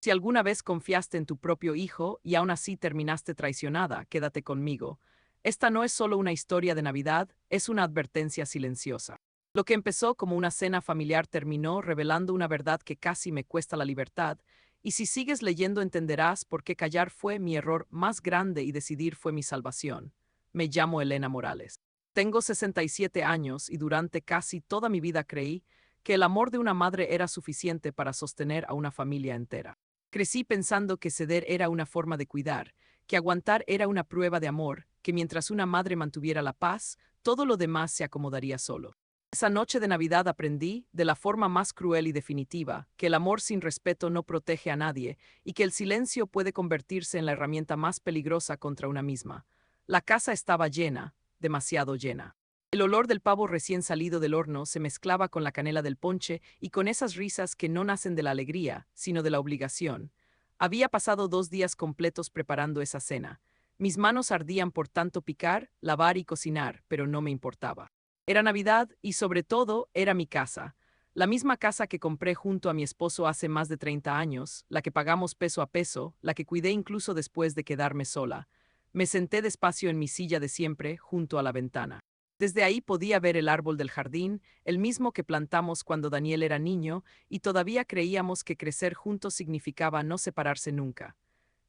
Si alguna vez confiaste en tu propio hijo y aún así terminaste traicionada, quédate conmigo. Esta no es solo una historia de Navidad, es una advertencia silenciosa. Lo que empezó como una cena familiar terminó revelando una verdad que casi me cuesta la libertad, y si sigues leyendo entenderás por qué callar fue mi error más grande y decidir fue mi salvación. Me llamo Elena Morales. Tengo 67 años y durante casi toda mi vida creí que el amor de una madre era suficiente para sostener a una familia entera. Crecí pensando que ceder era una forma de cuidar, que aguantar era una prueba de amor, que mientras una madre mantuviera la paz, todo lo demás se acomodaría solo. Esa noche de Navidad aprendí, de la forma más cruel y definitiva, que el amor sin respeto no protege a nadie y que el silencio puede convertirse en la herramienta más peligrosa contra una misma. La casa estaba llena, demasiado llena. El olor del pavo recién salido del horno se mezclaba con la canela del ponche y con esas risas que no nacen de la alegría, sino de la obligación. Había pasado 2 días completos preparando esa cena. Mis manos ardían por tanto picar, lavar y cocinar, pero no me importaba. Era Navidad y sobre todo era mi casa. La misma casa que compré junto a mi esposo hace más de 30 años, la que pagamos peso a peso, la que cuidé incluso después de quedarme sola. Me senté despacio en mi silla de siempre, junto a la ventana. Desde ahí podía ver el árbol del jardín, el mismo que plantamos cuando Daniel era niño, y todavía creíamos que crecer juntos significaba no separarse nunca.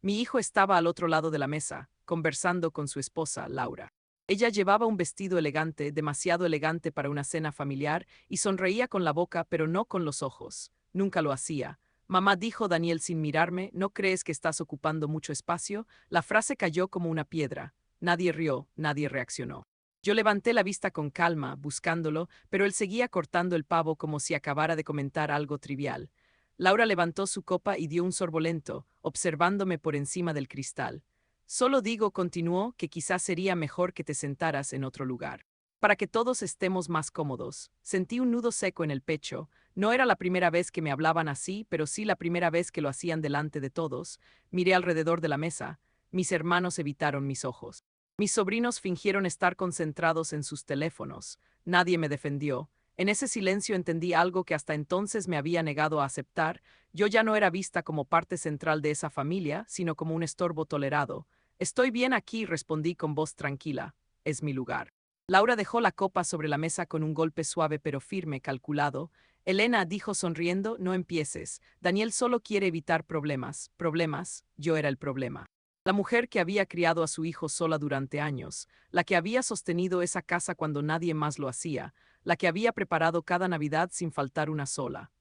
Mi hijo estaba al otro lado de la mesa, conversando con su esposa, Laura. Ella llevaba un vestido elegante, demasiado elegante para una cena familiar, y sonreía con la boca pero no con los ojos. Nunca lo hacía. Mamá, dijo Daniel sin mirarme, ¿no crees que estás ocupando mucho espacio? La frase cayó como una piedra. Nadie rió, nadie reaccionó. Yo levanté la vista con calma, buscándolo, pero él seguía cortando el pavo como si acabara de comentar algo trivial. Laura levantó su copa y dio un sorbo lento, observándome por encima del cristal. Solo digo, continuó, que quizás sería mejor que te sentaras en otro lugar. Para que todos estemos más cómodos. Sentí un nudo seco en el pecho. No era la primera vez que me hablaban así, pero sí la primera vez que lo hacían delante de todos. Miré alrededor de la mesa. Mis hermanos evitaron mis ojos. Mis sobrinos fingieron estar concentrados en sus teléfonos. Nadie me defendió. En ese silencio entendí algo que hasta entonces me había negado a aceptar. Yo ya no era vista como parte central de esa familia, sino como un estorbo tolerado. Estoy bien aquí, respondí con voz tranquila. Es mi lugar. Laura dejó la copa sobre la mesa con un golpe suave pero firme, calculado. Elena, dijo sonriendo, no empieces. Daniel solo quiere evitar problemas. Problemas, yo era el problema. La mujer que había criado a su hijo sola durante años, la que había sostenido esa casa cuando nadie más lo hacía, la que había preparado cada Navidad sin faltar una sola.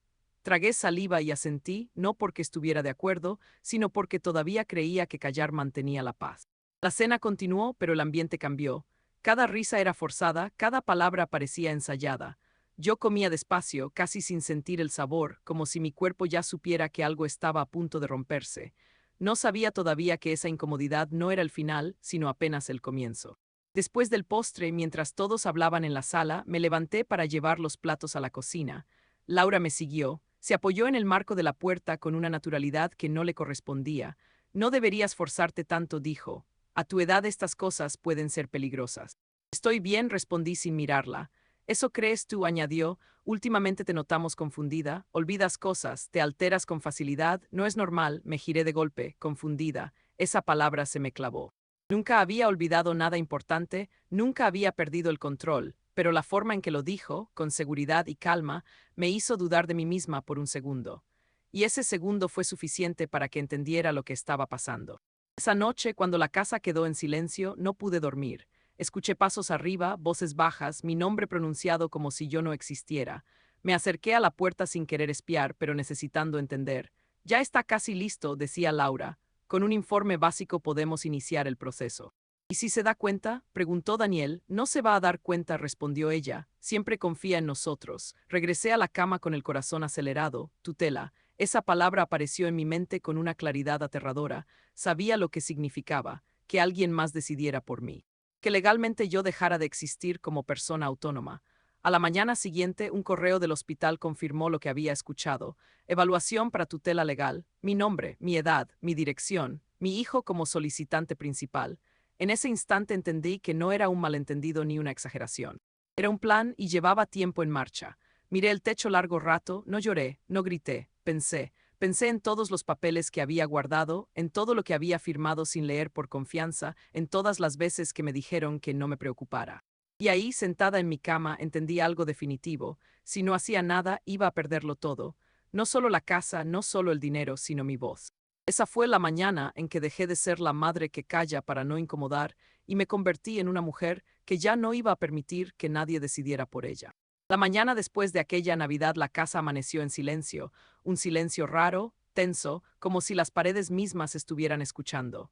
Tragué saliva y asentí, no porque estuviera de acuerdo, sino porque todavía creía que callar mantenía la paz. La cena continuó, pero el ambiente cambió. Cada risa era forzada, cada palabra parecía ensayada. Yo comía despacio, casi sin sentir el sabor, como si mi cuerpo ya supiera que algo estaba a punto de romperse. No sabía todavía que esa incomodidad no era el final, sino apenas el comienzo. Después del postre, mientras todos hablaban en la sala, me levanté para llevar los platos a la cocina. Laura me siguió, se apoyó en el marco de la puerta con una naturalidad que no le correspondía. No deberías forzarte tanto, dijo. A tu edad estas cosas pueden ser peligrosas. Estoy bien, respondí sin mirarla. ¿Eso crees tú?, añadió. Últimamente te notamos confundida, olvidas cosas, te alteras con facilidad, no es normal, me giré de golpe, confundida. Esa palabra se me clavó. Nunca había olvidado nada importante, nunca había perdido el control, pero la forma en que lo dijo, con seguridad y calma, me hizo dudar de mí misma por un segundo. Y ese segundo fue suficiente para que entendiera lo que estaba pasando. Esa noche, cuando la casa quedó en silencio, no pude dormir. Escuché pasos arriba, voces bajas, mi nombre pronunciado como si yo no existiera. Me acerqué a la puerta sin querer espiar, pero necesitando entender. Ya está casi listo, decía Laura. Con un informe básico podemos iniciar el proceso. ¿Y si se da cuenta?, preguntó Daniel. No se va a dar cuenta, respondió ella. Siempre confía en nosotros. Regresé a la cama con el corazón acelerado. Tutela. Esa palabra apareció en mi mente con una claridad aterradora. Sabía lo que significaba, que alguien más decidiera por mí, que legalmente yo dejara de existir como persona autónoma. A la mañana siguiente, un correo del hospital confirmó lo que había escuchado. Evaluación para tutela legal, mi nombre, mi edad, mi dirección, mi hijo como solicitante principal. En ese instante entendí que no era un malentendido ni una exageración. Era un plan y llevaba tiempo en marcha. Miré el techo largo rato, no lloré, no grité, pensé. Pensé en todos los papeles que había guardado, en todo lo que había firmado sin leer por confianza, en todas las veces que me dijeron que no me preocupara. Y ahí, sentada en mi cama, entendí algo definitivo. Si no hacía nada, iba a perderlo todo. No solo la casa, no solo el dinero, sino mi voz. Esa fue la mañana en que dejé de ser la madre que calla para no incomodar y me convertí en una mujer que ya no iba a permitir que nadie decidiera por ella. La mañana después de aquella Navidad la casa amaneció en silencio, un silencio raro, tenso, como si las paredes mismas estuvieran escuchando.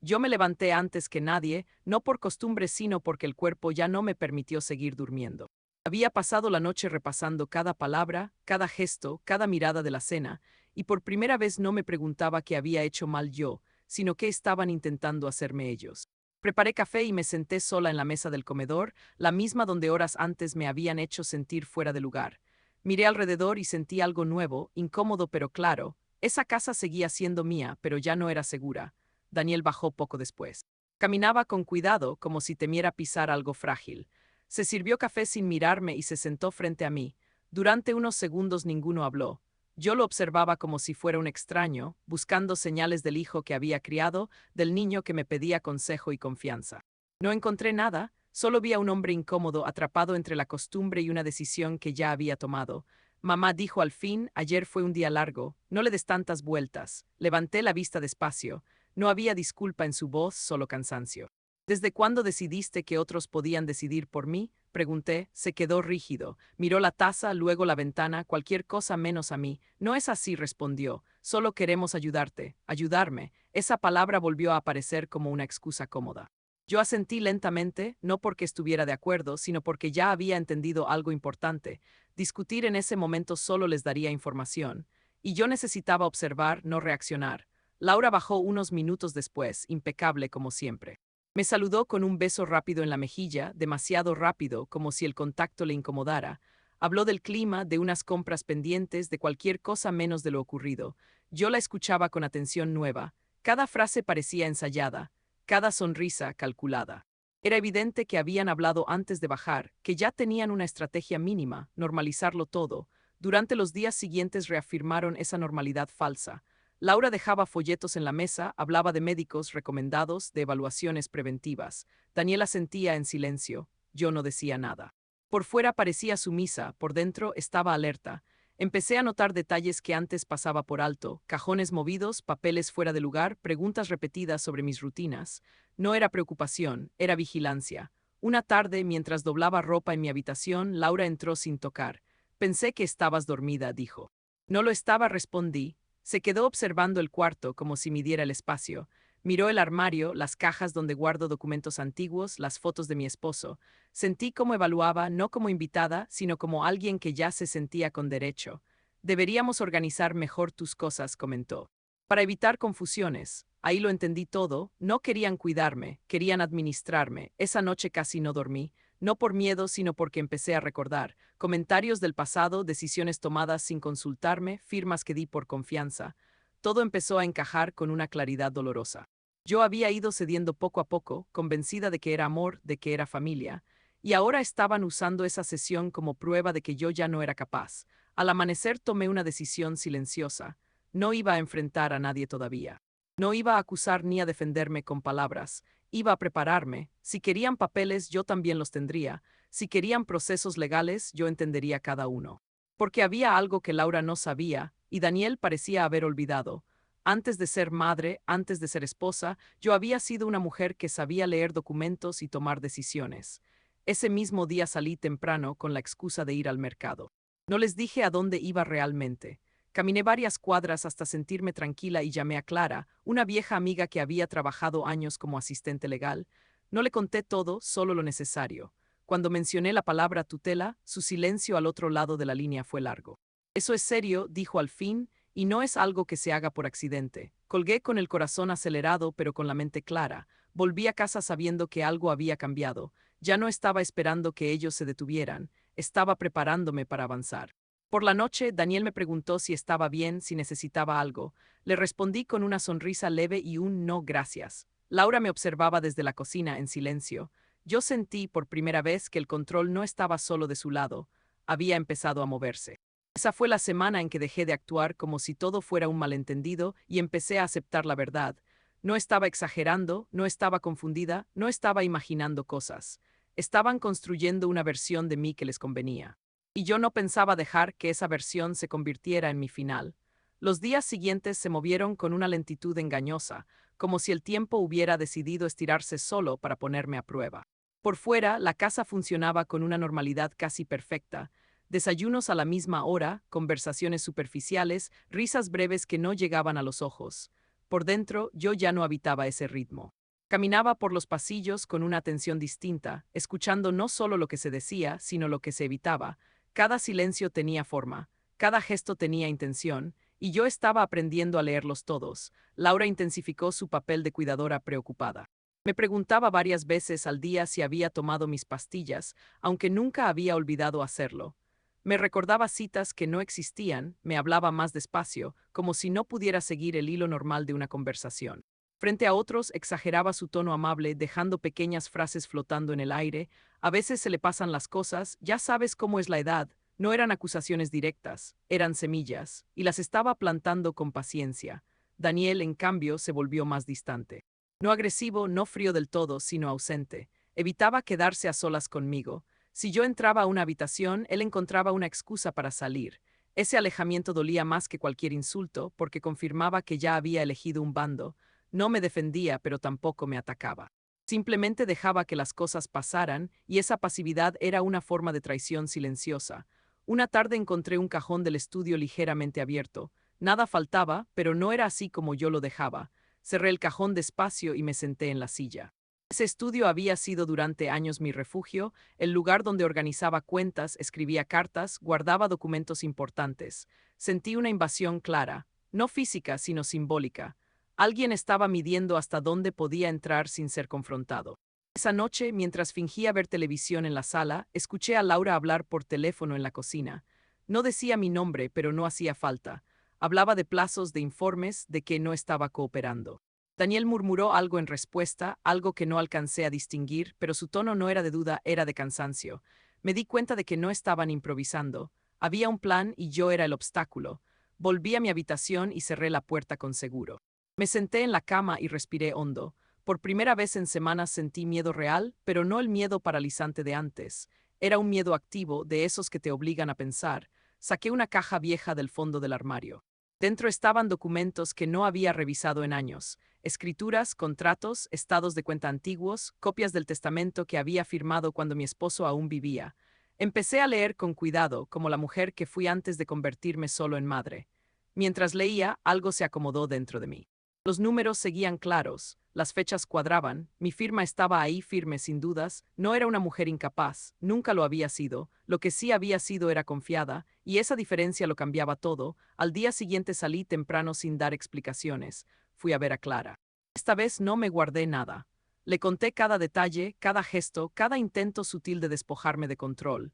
Yo me levanté antes que nadie, no por costumbre sino porque el cuerpo ya no me permitió seguir durmiendo. Había pasado la noche repasando cada palabra, cada gesto, cada mirada de la cena, y por primera vez no me preguntaba qué había hecho mal yo, sino qué estaban intentando hacerme ellos. Preparé café y me senté sola en la mesa del comedor, la misma donde horas antes me habían hecho sentir fuera de lugar. Miré alrededor y sentí algo nuevo, incómodo pero claro. Esa casa seguía siendo mía, pero ya no era segura. Daniel bajó poco después. Caminaba con cuidado, como si temiera pisar algo frágil. Se sirvió café sin mirarme y se sentó frente a mí. Durante unos segundos ninguno habló. Yo lo observaba como si fuera un extraño, buscando señales del hijo que había criado, del niño que me pedía consejo y confianza. No encontré nada, solo vi a un hombre incómodo atrapado entre la costumbre y una decisión que ya había tomado. Mamá dijo al fin, ayer fue un día largo, no le des tantas vueltas. Levanté la vista despacio. No había disculpa en su voz, solo cansancio. ¿Desde cuándo decidiste que otros podían decidir por mí? Pregunté. Se quedó rígido. Miró la taza, luego la ventana, cualquier cosa menos a mí. No es así, respondió. Solo queremos ayudarte. Ayudarme. Esa palabra volvió a aparecer como una excusa cómoda. Yo asentí lentamente, no porque estuviera de acuerdo, sino porque ya había entendido algo importante. Discutir en ese momento solo les daría información. Y yo necesitaba observar, no reaccionar. Laura bajó unos minutos después, impecable como siempre. Me saludó con un beso rápido en la mejilla, demasiado rápido, como si el contacto le incomodara. Habló del clima, de unas compras pendientes, de cualquier cosa menos de lo ocurrido. Yo la escuchaba con atención nueva. Cada frase parecía ensayada, cada sonrisa calculada. Era evidente que habían hablado antes de bajar, que ya tenían una estrategia mínima, normalizarlo todo. Durante los días siguientes reafirmaron esa normalidad falsa. Laura dejaba folletos en la mesa, hablaba de médicos recomendados, de evaluaciones preventivas. Daniela sentía en silencio. Yo no decía nada. Por fuera parecía sumisa, por dentro estaba alerta. Empecé a notar detalles que antes pasaba por alto, cajones movidos, papeles fuera de lugar, preguntas repetidas sobre mis rutinas. No era preocupación, era vigilancia. Una tarde, mientras doblaba ropa en mi habitación, Laura entró sin tocar. Pensé que estabas dormida, dijo. No lo estaba, respondí. Se quedó observando el cuarto como si midiera el espacio. Miró el armario, las cajas donde guardo documentos antiguos, las fotos de mi esposo. Sentí cómo evaluaba, no como invitada, sino como alguien que ya se sentía con derecho. Deberíamos organizar mejor tus cosas, comentó. Para evitar confusiones. Ahí lo entendí todo. No querían cuidarme, querían administrarme. Esa noche casi no dormí. No por miedo, sino porque empecé a recordar. Comentarios del pasado, decisiones tomadas sin consultarme, firmas que di por confianza. Todo empezó a encajar con una claridad dolorosa. Yo había ido cediendo poco a poco, convencida de que era amor, de que era familia, y ahora estaban usando esa cesión como prueba de que yo ya no era capaz. Al amanecer tomé una decisión silenciosa. No iba a enfrentar a nadie todavía. No iba a acusar ni a defenderme con palabras. Iba a prepararme. Si querían papeles, yo también los tendría. Si querían procesos legales, yo entendería cada uno. Porque había algo que Laura no sabía, y Daniel parecía haber olvidado. Antes de ser madre, antes de ser esposa, yo había sido una mujer que sabía leer documentos y tomar decisiones. Ese mismo día salí temprano con la excusa de ir al mercado. No les dije a dónde iba realmente. Caminé varias cuadras hasta sentirme tranquila y llamé a Clara, una vieja amiga que había trabajado años como asistente legal. No le conté todo, solo lo necesario. Cuando mencioné la palabra tutela, su silencio al otro lado de la línea fue largo. Eso es serio, dijo al fin, y no es algo que se haga por accidente. Colgué con el corazón acelerado pero con la mente clara. Volví a casa sabiendo que algo había cambiado. Ya no estaba esperando que ellos se detuvieran, estaba preparándome para avanzar. Por la noche, Daniel me preguntó si estaba bien, si necesitaba algo. Le respondí con una sonrisa leve y un no gracias. Laura me observaba desde la cocina en silencio. Yo sentí por primera vez que el control no estaba solo de su lado, había empezado a moverse. Esa fue la semana en que dejé de actuar como si todo fuera un malentendido y empecé a aceptar la verdad. No estaba exagerando, no estaba confundida, no estaba imaginando cosas. Estaban construyendo una versión de mí que les convenía. Y yo no pensaba dejar que esa versión se convirtiera en mi final. Los días siguientes se movieron con una lentitud engañosa, como si el tiempo hubiera decidido estirarse solo para ponerme a prueba. Por fuera, la casa funcionaba con una normalidad casi perfecta. Desayunos a la misma hora, conversaciones superficiales, risas breves que no llegaban a los ojos. Por dentro, yo ya no habitaba ese ritmo. Caminaba por los pasillos con una atención distinta, escuchando no solo lo que se decía, sino lo que se evitaba. Cada silencio tenía forma, cada gesto tenía intención, y yo estaba aprendiendo a leerlos todos. Laura intensificó su papel de cuidadora preocupada. Me preguntaba varias veces al día si había tomado mis pastillas, aunque nunca había olvidado hacerlo. Me recordaba citas que no existían, me hablaba más despacio, como si no pudiera seguir el hilo normal de una conversación. Frente a otros exageraba su tono amable, dejando pequeñas frases flotando en el aire. A veces se le pasan las cosas, ya sabes cómo es la edad. No eran acusaciones directas, eran semillas, y las estaba plantando con paciencia. Daniel, en cambio, se volvió más distante. No agresivo, no frío del todo, sino ausente. Evitaba quedarse a solas conmigo. Si yo entraba a una habitación, él encontraba una excusa para salir. Ese alejamiento dolía más que cualquier insulto, porque confirmaba que ya había elegido un bando. No me defendía, pero tampoco me atacaba. Simplemente dejaba que las cosas pasaran, y esa pasividad era una forma de traición silenciosa. Una tarde encontré un cajón del estudio ligeramente abierto. Nada faltaba, pero no era así como yo lo dejaba. Cerré el cajón despacio y me senté en la silla. Ese estudio había sido durante años mi refugio, el lugar donde organizaba cuentas, escribía cartas, guardaba documentos importantes. Sentí una invasión clara, no física, sino simbólica. Alguien estaba midiendo hasta dónde podía entrar sin ser confrontado. Esa noche, mientras fingía ver televisión en la sala, escuché a Laura hablar por teléfono en la cocina. No decía mi nombre, pero no hacía falta. Hablaba de plazos, de informes, de que no estaba cooperando. Daniel murmuró algo en respuesta, algo que no alcancé a distinguir, pero su tono no era de duda, era de cansancio. Me di cuenta de que no estaban improvisando. Había un plan y yo era el obstáculo. Volví a mi habitación y cerré la puerta con seguro. Me senté en la cama y respiré hondo. Por primera vez en semanas sentí miedo real, pero no el miedo paralizante de antes. Era un miedo activo, de esos que te obligan a pensar. Saqué una caja vieja del fondo del armario. Dentro estaban documentos que no había revisado en años. Escrituras, contratos, estados de cuenta antiguos, copias del testamento que había firmado cuando mi esposo aún vivía. Empecé a leer con cuidado, como la mujer que fui antes de convertirme solo en madre. Mientras leía, algo se acomodó dentro de mí. Los números seguían claros, las fechas cuadraban, mi firma estaba ahí firme sin dudas, no era una mujer incapaz, nunca lo había sido, lo que sí había sido era confiada, y esa diferencia lo cambiaba todo. Al día siguiente salí temprano sin dar explicaciones. Fui a ver a Clara. Esta vez no me guardé nada. Le conté cada detalle, cada gesto, cada intento sutil de despojarme de control.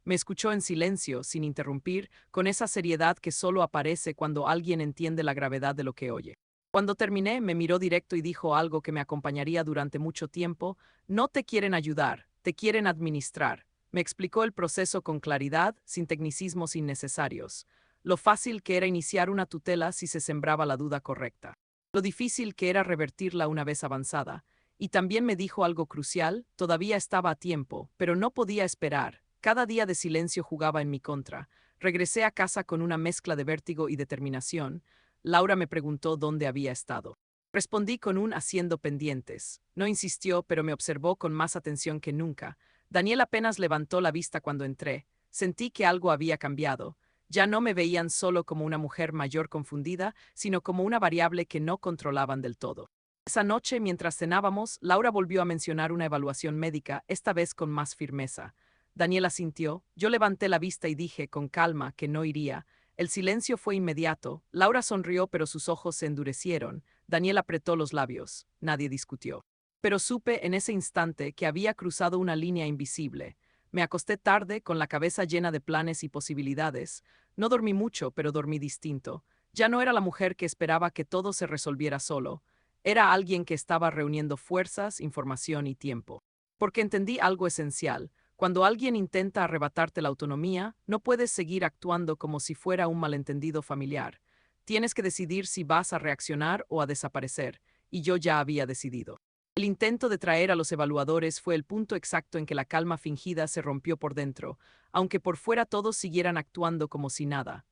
Me escuchó en silencio, sin interrumpir, con esa seriedad que solo aparece cuando alguien entiende la gravedad de lo que oye. Cuando terminé, me miró directo y dijo algo que me acompañaría durante mucho tiempo: no te quieren ayudar, te quieren administrar. Me explicó el proceso con claridad, sin tecnicismos innecesarios. Lo fácil que era iniciar una tutela si se sembraba la duda correcta. Lo difícil que era revertirla una vez avanzada. Y también me dijo algo crucial: todavía estaba a tiempo, pero no podía esperar. Cada día de silencio jugaba en mi contra. Regresé a casa con una mezcla de vértigo y determinación. Laura me preguntó dónde había estado. Respondí con un haciendo pendientes. No insistió, pero me observó con más atención que nunca. Daniel apenas levantó la vista cuando entré. Sentí que algo había cambiado. Ya no me veían solo como una mujer mayor confundida, sino como una variable que no controlaban del todo. Esa noche, mientras cenábamos, Laura volvió a mencionar una evaluación médica, esta vez con más firmeza. Daniel asintió. Yo levanté la vista y dije, con calma, que no iría. El silencio fue inmediato. Laura sonrió, pero sus ojos se endurecieron. Daniel apretó los labios. Nadie discutió. Pero supe en ese instante que había cruzado una línea invisible. Me acosté tarde, con la cabeza llena de planes y posibilidades. No dormí mucho, pero dormí distinto. Ya no era la mujer que esperaba que todo se resolviera solo. Era alguien que estaba reuniendo fuerzas, información y tiempo. Porque entendí algo esencial. Cuando alguien intenta arrebatarte la autonomía, no puedes seguir actuando como si fuera un malentendido familiar. Tienes que decidir si vas a reaccionar o a desaparecer, y yo ya había decidido. El intento de traer a los evaluadores fue el punto exacto en que la calma fingida se rompió por dentro, aunque por fuera todos siguieran actuando como si nada.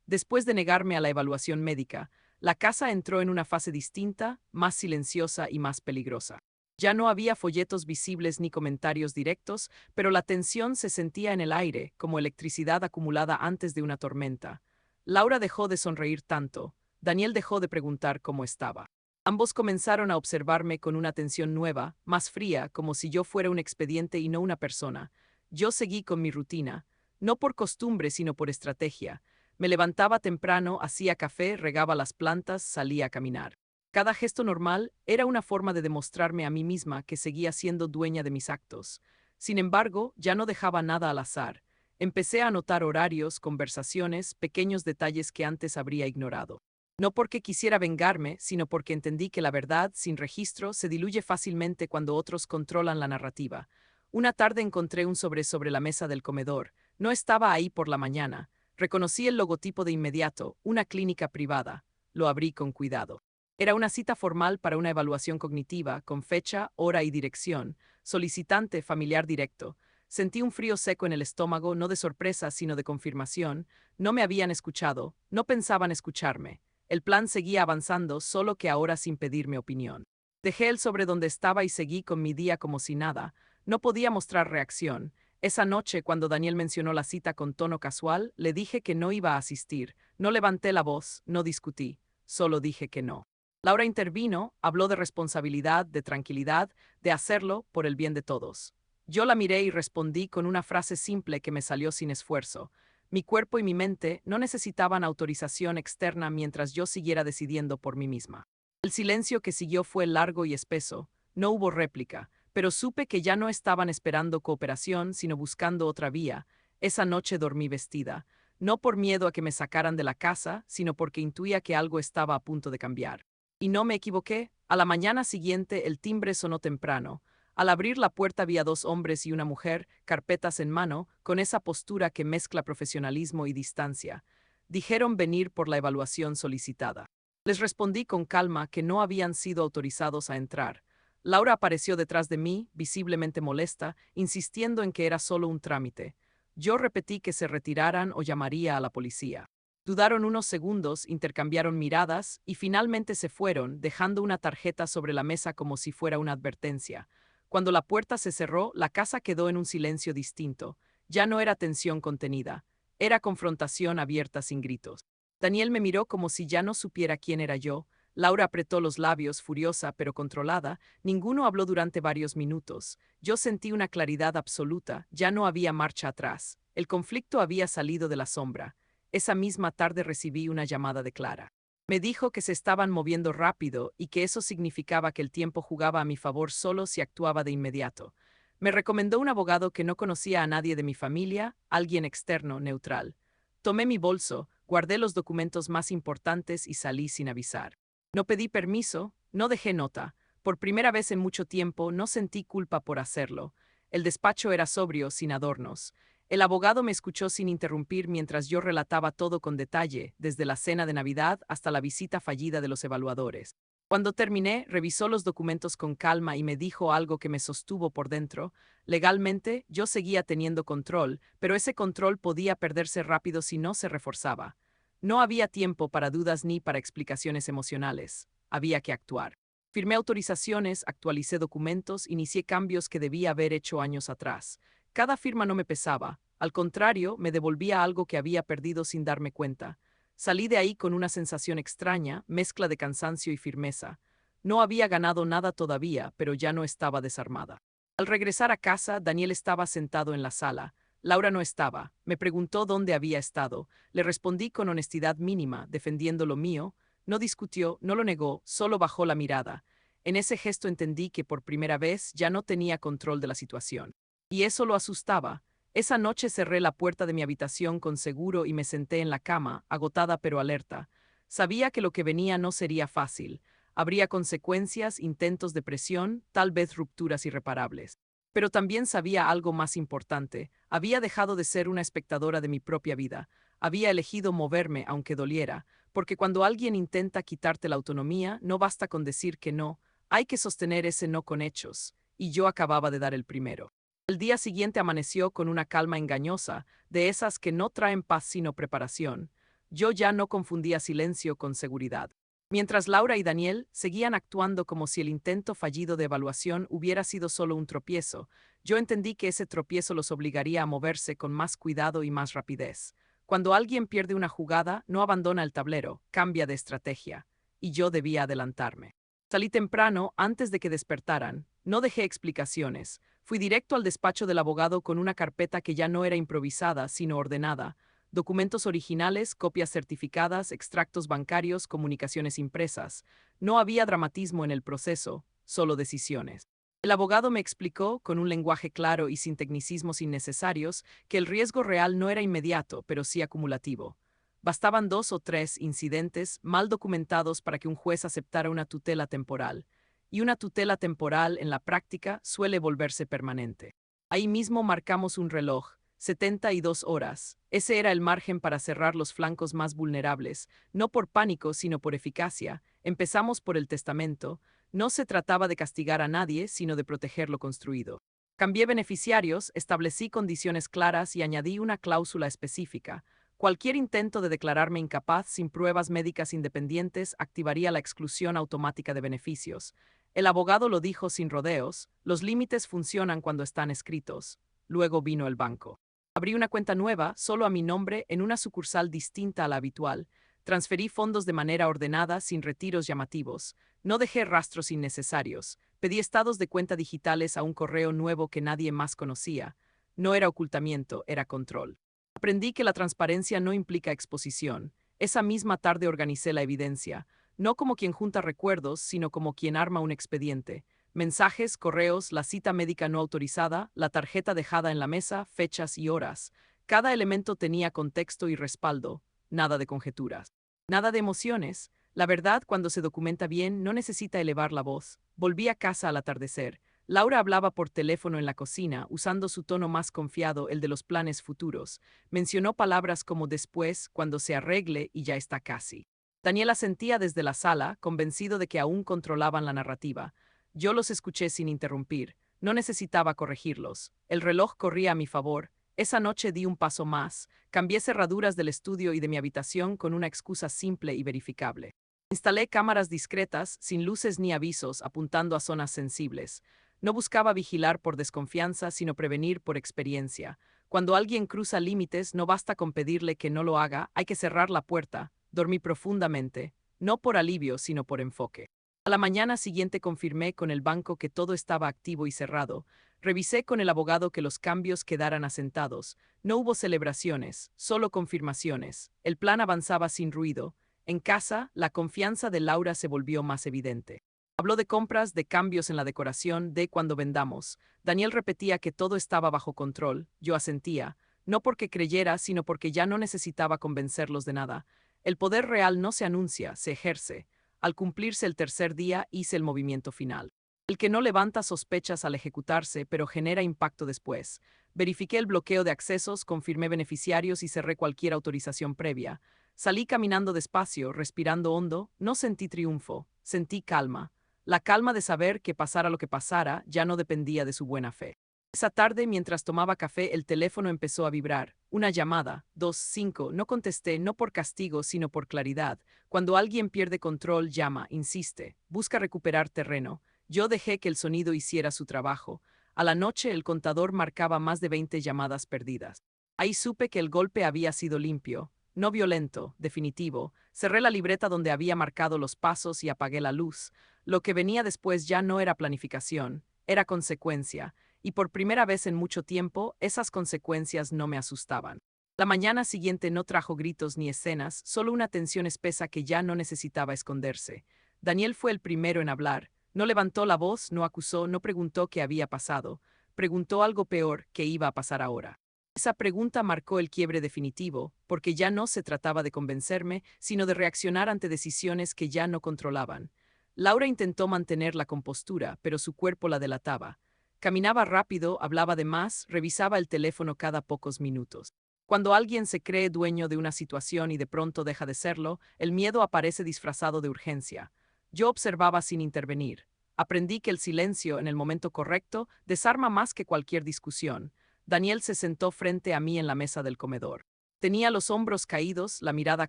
Después de negarme a la evaluación médica, la casa entró en una fase distinta, más silenciosa y más peligrosa. Ya no había folletos visibles ni comentarios directos, pero la tensión se sentía en el aire, como electricidad acumulada antes de una tormenta. Laura dejó de sonreír tanto. Daniel dejó de preguntar cómo estaba. Ambos comenzaron a observarme con una atención nueva, más fría, como si yo fuera un expediente y no una persona. Yo seguí con mi rutina, no por costumbre, sino por estrategia. Me levantaba temprano, hacía café, regaba las plantas, salía a caminar. Cada gesto normal era una forma de demostrarme a mí misma que seguía siendo dueña de mis actos. Sin embargo, ya no dejaba nada al azar. Empecé a anotar horarios, conversaciones, pequeños detalles que antes habría ignorado. No porque quisiera vengarme, sino porque entendí que la verdad, sin registro, se diluye fácilmente cuando otros controlan la narrativa. Una tarde encontré un sobre la mesa del comedor. No estaba ahí por la mañana. Reconocí el logotipo de inmediato, una clínica privada. Lo abrí con cuidado. Era una cita formal para una evaluación cognitiva, con fecha, hora y dirección. Solicitante, familiar directo. Sentí un frío seco en el estómago, no de sorpresa, sino de confirmación. No me habían escuchado, no pensaban escucharme. El plan seguía avanzando, solo que ahora sin pedirme opinión. Dejé el sobre donde estaba y seguí con mi día como si nada. No podía mostrar reacción. Esa noche, cuando Daniel mencionó la cita con tono casual, le dije que no iba a asistir. No levanté la voz, no discutí. Solo dije que no. Laura intervino, habló de responsabilidad, de tranquilidad, de hacerlo por el bien de todos. Yo la miré y respondí con una frase simple que me salió sin esfuerzo. Mi cuerpo y mi mente no necesitaban autorización externa mientras yo siguiera decidiendo por mí misma. El silencio que siguió fue largo y espeso. No hubo réplica, pero supe que ya no estaban esperando cooperación, sino buscando otra vía. Esa noche dormí vestida, no por miedo a que me sacaran de la casa, sino porque intuía que algo estaba a punto de cambiar. Y no me equivoqué. A la mañana siguiente el timbre sonó temprano. Al abrir la puerta había dos hombres y una mujer, carpetas en mano, con esa postura que mezcla profesionalismo y distancia. Dijeron venir por la evaluación solicitada. Les respondí con calma que no habían sido autorizados a entrar. Laura apareció detrás de mí, visiblemente molesta, insistiendo en que era solo un trámite. Yo repetí que se retiraran o llamaría a la policía. Dudaron unos segundos, intercambiaron miradas y finalmente se fueron, dejando una tarjeta sobre la mesa como si fuera una advertencia. Cuando la puerta se cerró, la casa quedó en un silencio distinto. Ya no era tensión contenida, era confrontación abierta sin gritos. Daniel me miró como si ya no supiera quién era yo. Laura apretó los labios, furiosa pero controlada. Ninguno habló durante varios minutos. Yo sentí una claridad absoluta, ya no había marcha atrás. El conflicto había salido de la sombra. Esa misma tarde recibí una llamada de Clara. Me dijo que se estaban moviendo rápido y que eso significaba que el tiempo jugaba a mi favor solo si actuaba de inmediato. Me recomendó un abogado que no conocía a nadie de mi familia, alguien externo, neutral. Tomé mi bolso, guardé los documentos más importantes y salí sin avisar. No pedí permiso, no dejé nota. Por primera vez en mucho tiempo no sentí culpa por hacerlo. El despacho era sobrio, sin adornos. El abogado me escuchó sin interrumpir mientras yo relataba todo con detalle, desde la cena de Navidad hasta la visita fallida de los evaluadores. Cuando terminé, revisó los documentos con calma y me dijo algo que me sostuvo por dentro. Legalmente, yo seguía teniendo control, pero ese control podía perderse rápido si no se reforzaba. No había tiempo para dudas ni para explicaciones emocionales. Había que actuar. Firmé autorizaciones, actualicé documentos, inicié cambios que debía haber hecho años atrás. Cada firma no me pesaba, al contrario, me devolvía algo que había perdido sin darme cuenta. Salí de ahí con una sensación extraña, mezcla de cansancio y firmeza. No había ganado nada todavía, pero ya no estaba desarmada. Al regresar a casa, Daniel estaba sentado en la sala. Laura no estaba. Me preguntó dónde había estado. Le respondí con honestidad mínima, defendiendo lo mío. No discutió, no lo negó, solo bajó la mirada. En ese gesto entendí que por primera vez ya no tenía control de la situación. Y eso lo asustaba. Esa noche cerré la puerta de mi habitación con seguro y me senté en la cama, agotada pero alerta. Sabía que lo que venía no sería fácil. Habría consecuencias, intentos de presión, tal vez rupturas irreparables. Pero también sabía algo más importante. Había dejado de ser una espectadora de mi propia vida. Había elegido moverme aunque doliera, porque cuando alguien intenta quitarte la autonomía, no basta con decir que no, hay que sostener ese no con hechos. Y yo acababa de dar el primero. El día siguiente amaneció con una calma engañosa, de esas que no traen paz sino preparación. Yo ya no confundía silencio con seguridad. Mientras Laura y Daniel seguían actuando como si el intento fallido de evaluación hubiera sido solo un tropiezo, yo entendí que ese tropiezo los obligaría a moverse con más cuidado y más rapidez. Cuando alguien pierde una jugada, no abandona el tablero, cambia de estrategia. Y yo debía adelantarme. Salí temprano, antes de que despertaran. No dejé explicaciones. Fui directo al despacho del abogado con una carpeta que ya no era improvisada, sino ordenada. Documentos originales, copias certificadas, extractos bancarios, comunicaciones impresas. No había dramatismo en el proceso, solo decisiones. El abogado me explicó, con un lenguaje claro y sin tecnicismos innecesarios, que el riesgo real no era inmediato, pero sí acumulativo. Bastaban 2 o 3 incidentes mal documentados para que un juez aceptara una tutela temporal. Y una tutela temporal, en la práctica, suele volverse permanente. Ahí mismo marcamos un reloj, 72 horas. Ese era el margen para cerrar los flancos más vulnerables, no por pánico, sino por eficacia. Empezamos por el testamento. No se trataba de castigar a nadie, sino de proteger lo construido. Cambié beneficiarios, establecí condiciones claras y añadí una cláusula específica. Cualquier intento de declararme incapaz sin pruebas médicas independientes activaría la exclusión automática de beneficios. El abogado lo dijo sin rodeos, los límites funcionan cuando están escritos. Luego vino el banco. Abrí una cuenta nueva, solo a mi nombre, en una sucursal distinta a la habitual. Transferí fondos de manera ordenada, sin retiros llamativos. No dejé rastros innecesarios. Pedí estados de cuenta digitales a un correo nuevo que nadie más conocía. No era ocultamiento, era control. Aprendí que la transparencia no implica exposición. Esa misma tarde organicé la evidencia, no como quien junta recuerdos, sino como quien arma un expediente. Mensajes, correos, la cita médica no autorizada, la tarjeta dejada en la mesa, fechas y horas. Cada elemento tenía contexto y respaldo, nada de conjeturas. Nada de emociones. La verdad, cuando se documenta bien, no necesita elevar la voz. Volví a casa al atardecer. Laura hablaba por teléfono en la cocina, usando su tono más confiado, el de los planes futuros. Mencionó palabras como después, cuando se arregle y ya está casi. Daniel asentía desde la sala, convencido de que aún controlaban la narrativa. Yo los escuché sin interrumpir. No necesitaba corregirlos. El reloj corría a mi favor. Esa noche di un paso más. Cambié cerraduras del estudio y de mi habitación con una excusa simple y verificable. Instalé cámaras discretas, sin luces ni avisos, apuntando a zonas sensibles. No buscaba vigilar por desconfianza, sino prevenir por experiencia. Cuando alguien cruza límites, no basta con pedirle que no lo haga, hay que cerrar la puerta. Dormí profundamente, no por alivio, sino por enfoque. A la mañana siguiente confirmé con el banco que todo estaba activo y cerrado. Revisé con el abogado que los cambios quedaran asentados. No hubo celebraciones, solo confirmaciones. El plan avanzaba sin ruido. En casa, la confianza de Laura se volvió más evidente. Habló de compras, de cambios en la decoración, de cuando vendamos. Daniel repetía que todo estaba bajo control. Yo asentía, no porque creyera, sino porque ya no necesitaba convencerlos de nada. El poder real no se anuncia, se ejerce. Al cumplirse el tercer día, hice el movimiento final. El que no levanta sospechas al ejecutarse, pero genera impacto después. Verifiqué el bloqueo de accesos, confirmé beneficiarios y cerré cualquier autorización previa. Salí caminando despacio, respirando hondo. No sentí triunfo, sentí calma. La calma de saber que pasara lo que pasara, ya no dependía de su buena fe. Esa tarde, mientras tomaba café, el teléfono empezó a vibrar. Una llamada, 2-5, no contesté, no por castigo, sino por claridad. Cuando alguien pierde control, llama, insiste, busca recuperar terreno. Yo dejé que el sonido hiciera su trabajo. A la noche, el contador marcaba más de 20 llamadas perdidas. Ahí supe que el golpe había sido limpio, no violento, definitivo. Cerré la libreta donde había marcado los pasos y apagué la luz. Lo que venía después ya no era planificación, era consecuencia, y por primera vez en mucho tiempo, esas consecuencias no me asustaban. La mañana siguiente no trajo gritos ni escenas, solo una tensión espesa que ya no necesitaba esconderse. Daniel fue el primero en hablar. No levantó la voz, no acusó, no preguntó qué había pasado. Preguntó algo peor, qué iba a pasar ahora. Esa pregunta marcó el quiebre definitivo, porque ya no se trataba de convencerme, sino de reaccionar ante decisiones que ya no controlaban. Laura intentó mantener la compostura, pero su cuerpo la delataba. Caminaba rápido, hablaba de más, revisaba el teléfono cada pocos minutos. Cuando alguien se cree dueño de una situación y de pronto deja de serlo, el miedo aparece disfrazado de urgencia. Yo observaba sin intervenir. Aprendí que el silencio, en el momento correcto, desarma más que cualquier discusión. Daniel se sentó frente a mí en la mesa del comedor. Tenía los hombros caídos, la mirada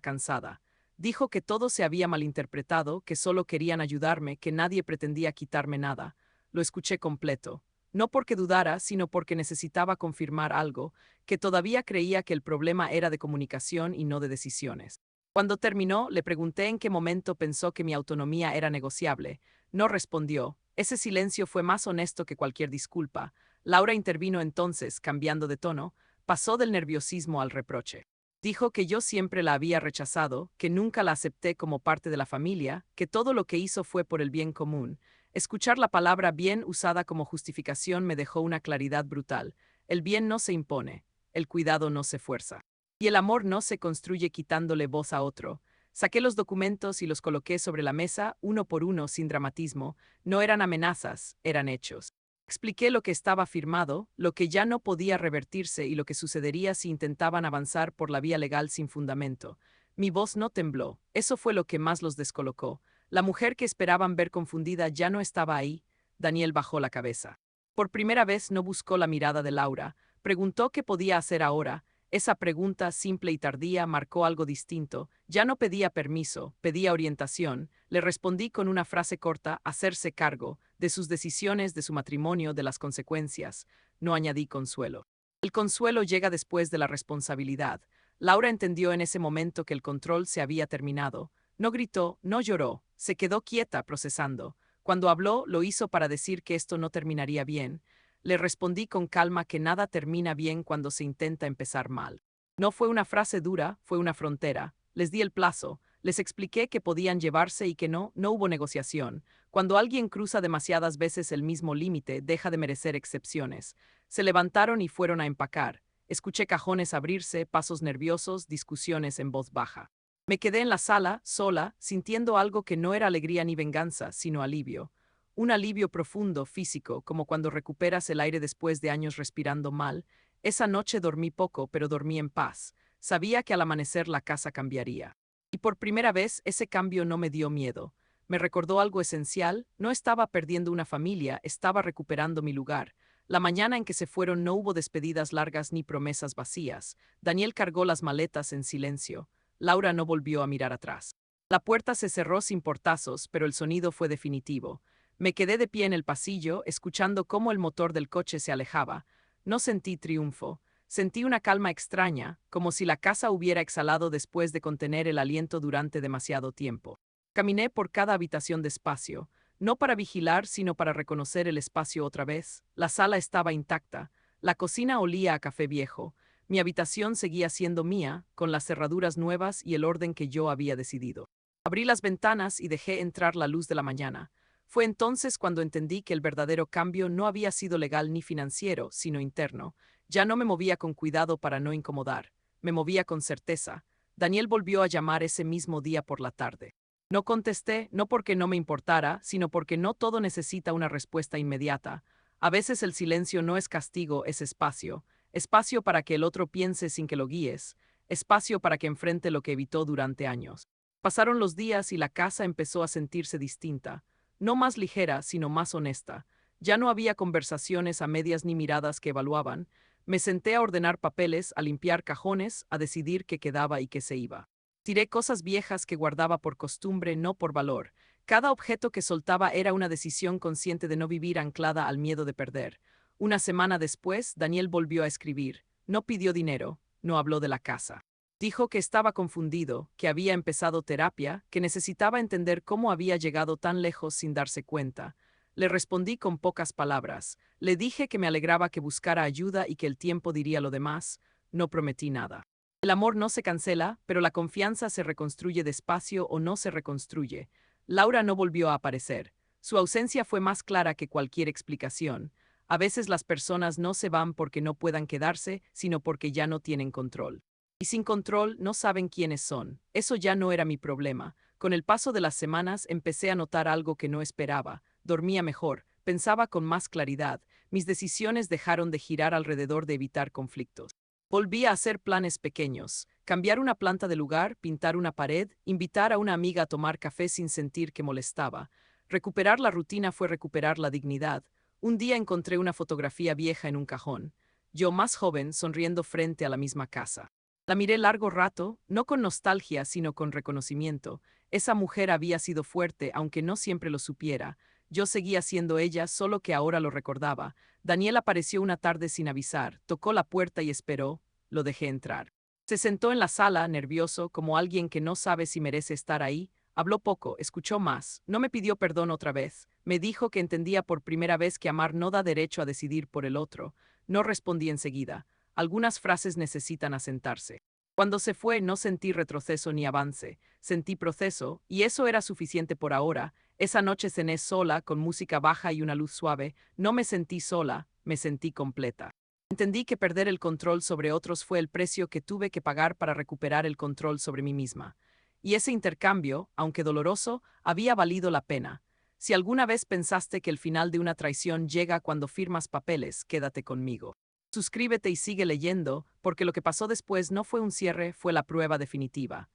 cansada. Dijo que todo se había malinterpretado, que solo querían ayudarme, que nadie pretendía quitarme nada. Lo escuché completo. No porque dudara, sino porque necesitaba confirmar algo, que todavía creía que el problema era de comunicación y no de decisiones. Cuando terminó, le pregunté en qué momento pensó que mi autonomía era negociable. No respondió. Ese silencio fue más honesto que cualquier disculpa. Laura intervino entonces, cambiando de tono, pasó del nerviosismo al reproche. Dijo que yo siempre la había rechazado, que nunca la acepté como parte de la familia, que todo lo que hizo fue por el bien común. Escuchar la palabra bien usada como justificación me dejó una claridad brutal. El bien no se impone, el cuidado no se fuerza. Y el amor no se construye quitándole voz a otro. Saqué los documentos y los coloqué sobre la mesa, uno por uno, sin dramatismo. No eran amenazas, eran hechos. Expliqué lo que estaba firmado, lo que ya no podía revertirse y lo que sucedería si intentaban avanzar por la vía legal sin fundamento. Mi voz no tembló, eso fue lo que más los descolocó. La mujer que esperaban ver confundida ya no estaba ahí. Daniel bajó la cabeza. Por primera vez no buscó la mirada de Laura, preguntó qué podía hacer ahora. Esa pregunta, simple y tardía, marcó algo distinto. Ya no pedía permiso, pedía orientación. Le respondí con una frase corta: hacerse cargo de sus decisiones, de su matrimonio, de las consecuencias. No añadí consuelo. El consuelo llega después de la responsabilidad. Laura entendió en ese momento que el control se había terminado. No gritó, no lloró, se quedó quieta procesando. Cuando habló, lo hizo para decir que esto no terminaría bien. Le respondí con calma que nada termina bien cuando se intenta empezar mal. No fue una frase dura, fue una frontera. Les di el plazo, les expliqué que podían llevarse y que no hubo negociación. Cuando alguien cruza demasiadas veces el mismo límite, deja de merecer excepciones. Se levantaron y fueron a empacar. Escuché cajones abrirse, pasos nerviosos, discusiones en voz baja. Me quedé en la sala, sola, sintiendo algo que no era alegría ni venganza, sino alivio. Un alivio profundo, físico, como cuando recuperas el aire después de años respirando mal. Esa noche dormí poco, pero dormí en paz. Sabía que al amanecer la casa cambiaría. Y por primera vez ese cambio no me dio miedo. Me recordó algo esencial: no estaba perdiendo una familia, estaba recuperando mi lugar. La mañana en que se fueron no hubo despedidas largas ni promesas vacías. Daniel cargó las maletas en silencio. Laura no volvió a mirar atrás. La puerta se cerró sin portazos, pero el sonido fue definitivo. Me quedé de pie en el pasillo, escuchando cómo el motor del coche se alejaba. No sentí triunfo. Sentí una calma extraña, como si la casa hubiera exhalado después de contener el aliento durante demasiado tiempo. Caminé por cada habitación despacio, no para vigilar, sino para reconocer el espacio otra vez. La sala estaba intacta. La cocina olía a café viejo. Mi habitación seguía siendo mía, con las cerraduras nuevas y el orden que yo había decidido. Abrí las ventanas y dejé entrar la luz de la mañana. Fue entonces cuando entendí que el verdadero cambio no había sido legal ni financiero, sino interno. Ya no me movía con cuidado para no incomodar. Me movía con certeza. Daniel volvió a llamar ese mismo día por la tarde. No contesté, no porque no me importara, sino porque no todo necesita una respuesta inmediata. A veces el silencio no es castigo, es espacio. Espacio para que el otro piense sin que lo guíes. Espacio para que enfrente lo que evitó durante años. Pasaron los días y la casa empezó a sentirse distinta. No más ligera, sino más honesta. Ya no había conversaciones a medias ni miradas que evaluaban. Me senté a ordenar papeles, a limpiar cajones, a decidir qué quedaba y qué se iba. Tiré cosas viejas que guardaba por costumbre, no por valor. Cada objeto que soltaba era una decisión consciente de no vivir anclada al miedo de perder. Una semana después, Daniel volvió a escribir. No pidió dinero, no habló de la casa. Dijo que estaba confundido, que había empezado terapia, que necesitaba entender cómo había llegado tan lejos sin darse cuenta. Le respondí con pocas palabras. Le dije que me alegraba que buscara ayuda y que el tiempo diría lo demás. No prometí nada. El amor no se cancela, pero la confianza se reconstruye despacio o no se reconstruye. Laura no volvió a aparecer. Su ausencia fue más clara que cualquier explicación. A veces las personas no se van porque no puedan quedarse, sino porque ya no tienen control. Y sin control no saben quiénes son. Eso ya no era mi problema. Con el paso de las semanas empecé a notar algo que no esperaba. Dormía mejor, pensaba con más claridad. mis decisiones dejaron de girar alrededor de evitar conflictos. Volví a hacer planes pequeños, cambiar una planta de lugar, pintar una pared, invitar a una amiga a tomar café sin sentir que molestaba. Recuperar la rutina fue recuperar la dignidad. Un día encontré una fotografía vieja en un cajón. Yo más joven, sonriendo frente a la misma casa. La miré largo rato, no con nostalgia, sino con reconocimiento. Esa mujer había sido fuerte, aunque no siempre lo supiera. Yo seguía siendo ella, solo que ahora lo recordaba. Daniel apareció una tarde sin avisar, tocó la puerta y esperó. Lo dejé entrar. Se sentó en la sala, nervioso, como alguien que no sabe si merece estar ahí. Habló poco, escuchó más, no me pidió perdón otra vez. Me dijo que entendía por primera vez que amar no da derecho a decidir por el otro. No respondí enseguida. Algunas frases necesitan asentarse. Cuando se fue no sentí retroceso ni avance, sentí proceso, y eso era suficiente por ahora. Esa noche cené sola, con música baja y una luz suave. No me sentí sola, me sentí completa. Entendí que perder el control sobre otros fue el precio que tuve que pagar para recuperar el control sobre mí misma. Y ese intercambio, aunque doloroso, había valido la pena. Si alguna vez pensaste que el final de una traición llega cuando firmas papeles, quédate conmigo. Suscríbete y sigue leyendo, porque lo que pasó después no fue un cierre, fue la prueba definitiva.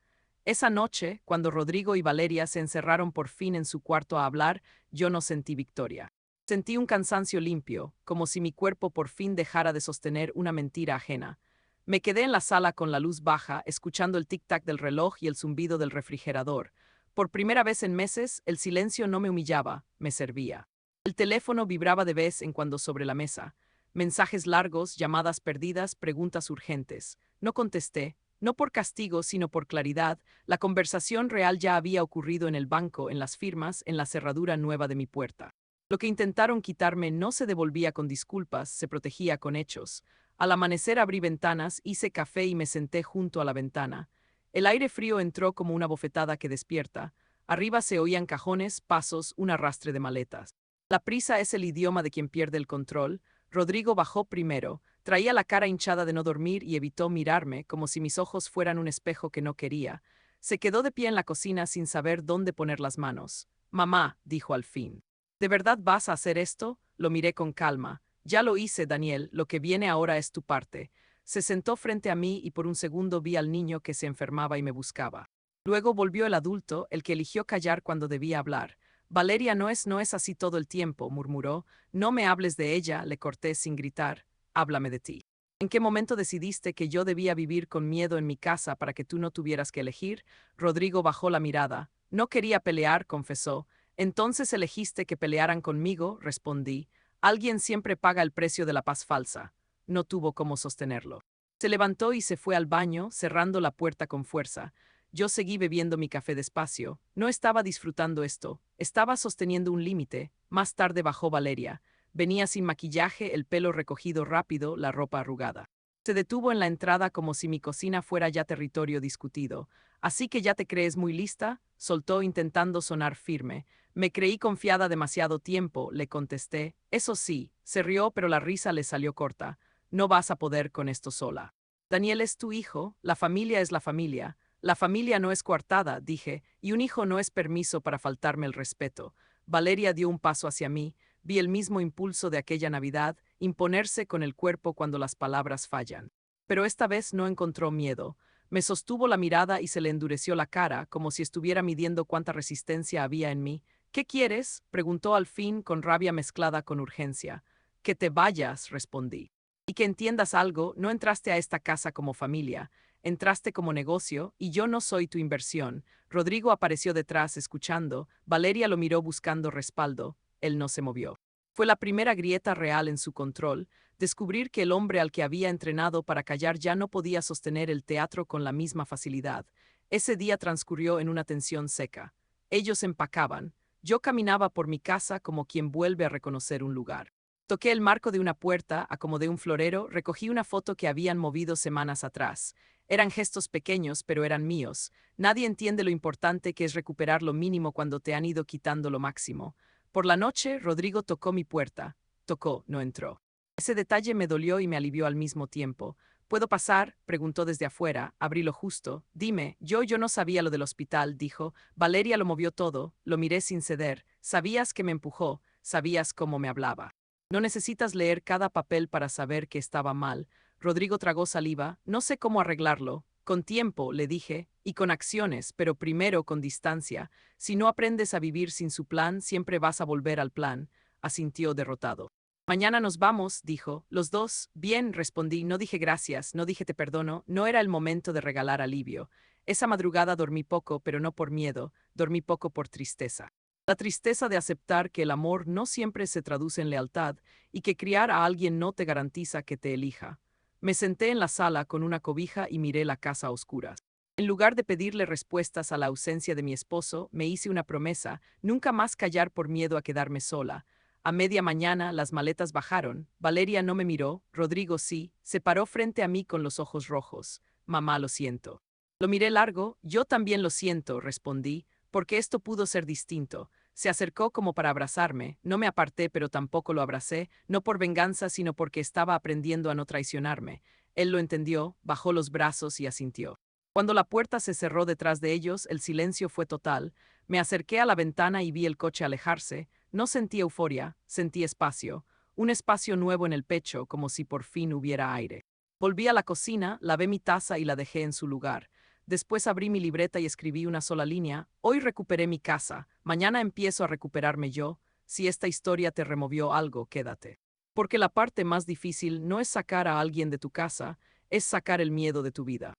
Esa noche, cuando Rodrigo y Valeria se encerraron por fin en su cuarto a hablar, yo no sentí victoria. Sentí un cansancio limpio, como si mi cuerpo por fin dejara de sostener una mentira ajena. Me quedé en la sala con la luz baja, escuchando el tic-tac del reloj y el zumbido del refrigerador. Por primera vez en meses, el silencio no me humillaba, me servía. El teléfono vibraba de vez en cuando sobre la mesa. Mensajes largos, llamadas perdidas, preguntas urgentes. No contesté, no por castigo, sino por claridad. La conversación real ya había ocurrido en el banco, en las firmas, en la cerradura nueva de mi puerta. Lo que intentaron quitarme no se devolvía con disculpas, se protegía con hechos. Al amanecer abrí ventanas, hice café y me senté junto a la ventana. El aire frío entró como una bofetada que despierta. Arriba se oían cajones, pasos, un arrastre de maletas. La prisa es el idioma de quien pierde el control. Rodrigo bajó primero, traía la cara hinchada de no dormir y evitó mirarme como si mis ojos fueran un espejo que no quería. Se quedó de pie en la cocina sin saber dónde poner las manos. Mamá, dijo al fin. ¿De verdad vas a hacer esto? Lo miré con calma. Ya lo hice, Daniel, lo que viene ahora es tu parte. Se sentó frente a mí y por un segundo vi al niño que se enfermaba y me buscaba. Luego volvió el adulto, el que eligió callar cuando debía hablar. Valeria no es así todo el tiempo, murmuró. No me hables de ella, le corté sin gritar. Háblame de ti. ¿En qué momento decidiste que yo debía vivir con miedo en mi casa para que tú no tuvieras que elegir? Rodrigo bajó la mirada. No quería pelear, confesó. Entonces elegiste que pelearan conmigo, respondí. Alguien siempre paga el precio de la paz falsa. No tuvo cómo sostenerlo. Se levantó y se fue al baño, cerrando la puerta con fuerza. Yo seguí bebiendo mi café despacio. No estaba disfrutando esto. Estaba sosteniendo un límite. Más tarde bajó Valeria. Venía sin maquillaje, el pelo recogido rápido, la ropa arrugada. Se detuvo en la entrada como si mi cocina fuera ya territorio discutido. Así que ya te crees muy lista, soltó intentando sonar firme. Me creí confiada demasiado tiempo, le contesté. Eso sí, se rió, pero la risa le salió corta. No vas a poder con esto sola. Daniel es tu hijo, la familia es la familia. La familia no es coartada, dije, y un hijo no es permiso para faltarme el respeto. Valeria dio un paso hacia mí. Vi el mismo impulso de aquella Navidad, imponerse con el cuerpo cuando las palabras fallan. Pero esta vez no encontró miedo. Me sostuvo la mirada y se le endureció la cara, como si estuviera midiendo cuánta resistencia había en mí. ¿Qué quieres?, preguntó al fin con rabia mezclada con urgencia. Que te vayas, respondí. Y que entiendas algo, no entraste a esta casa como familia, entraste como negocio, y yo no soy tu inversión. Rodrigo apareció detrás, escuchando. Valeria lo miró buscando respaldo. Él no se movió. Fue la primera grieta real en su control, descubrir que el hombre al que había entrenado para callar ya no podía sostener el teatro con la misma facilidad. Ese día transcurrió en una tensión seca. Ellos empacaban. Yo caminaba por mi casa como quien vuelve a reconocer un lugar. Toqué el marco de una puerta, acomodé un florero, recogí una foto que habían movido semanas atrás. Eran gestos pequeños, pero eran míos. Nadie entiende lo importante que es recuperar lo mínimo cuando te han ido quitando lo máximo. Por la noche, Rodrigo tocó mi puerta. Tocó, no entró. Ese detalle me dolió y me alivió al mismo tiempo. ¿Puedo pasar?, preguntó desde afuera. Abrí lo justo. Dime, yo no sabía lo del hospital, dijo. Valeria lo movió todo. Lo miré sin ceder. Sabías que me empujó. Sabías cómo me hablaba. No necesitas leer cada papel para saber que estaba mal. Rodrigo tragó saliva. No sé cómo arreglarlo. Con tiempo, le dije, y con acciones, pero primero con distancia. Si no aprendes a vivir sin su plan, siempre vas a volver al plan, asintió derrotado. Mañana nos vamos, dijo. Los dos. Bien, respondí. No dije gracias, no dije te perdono, no era el momento de regalar alivio. Esa madrugada dormí poco, pero no por miedo, dormí poco por tristeza. La tristeza de aceptar que el amor no siempre se traduce en lealtad y que criar a alguien no te garantiza que te elija. Me senté en la sala con una cobija y miré la casa a oscuras. En lugar de pedirle respuestas a la ausencia de mi esposo, me hice una promesa, nunca más callar por miedo a quedarme sola. A media mañana las maletas bajaron, Valeria no me miró, Rodrigo sí, se paró frente a mí con los ojos rojos. Mamá, lo siento. Lo miré largo, yo también lo siento, respondí, porque esto pudo ser distinto. Se acercó como para abrazarme, no me aparté pero tampoco lo abracé, no por venganza sino porque estaba aprendiendo a no traicionarme. Él lo entendió, bajó los brazos y asintió. Cuando la puerta se cerró detrás de ellos, el silencio fue total. Me acerqué a la ventana y vi el coche alejarse. No sentí euforia, sentí espacio, un espacio nuevo en el pecho, como si por fin hubiera aire. Volví a la cocina, lavé mi taza y la dejé en su lugar. Después abrí mi libreta y escribí una sola línea. Hoy recuperé mi casa, mañana empiezo a recuperarme yo. Si esta historia te removió algo, quédate. Porque la parte más difícil no es sacar a alguien de tu casa, es sacar el miedo de tu vida.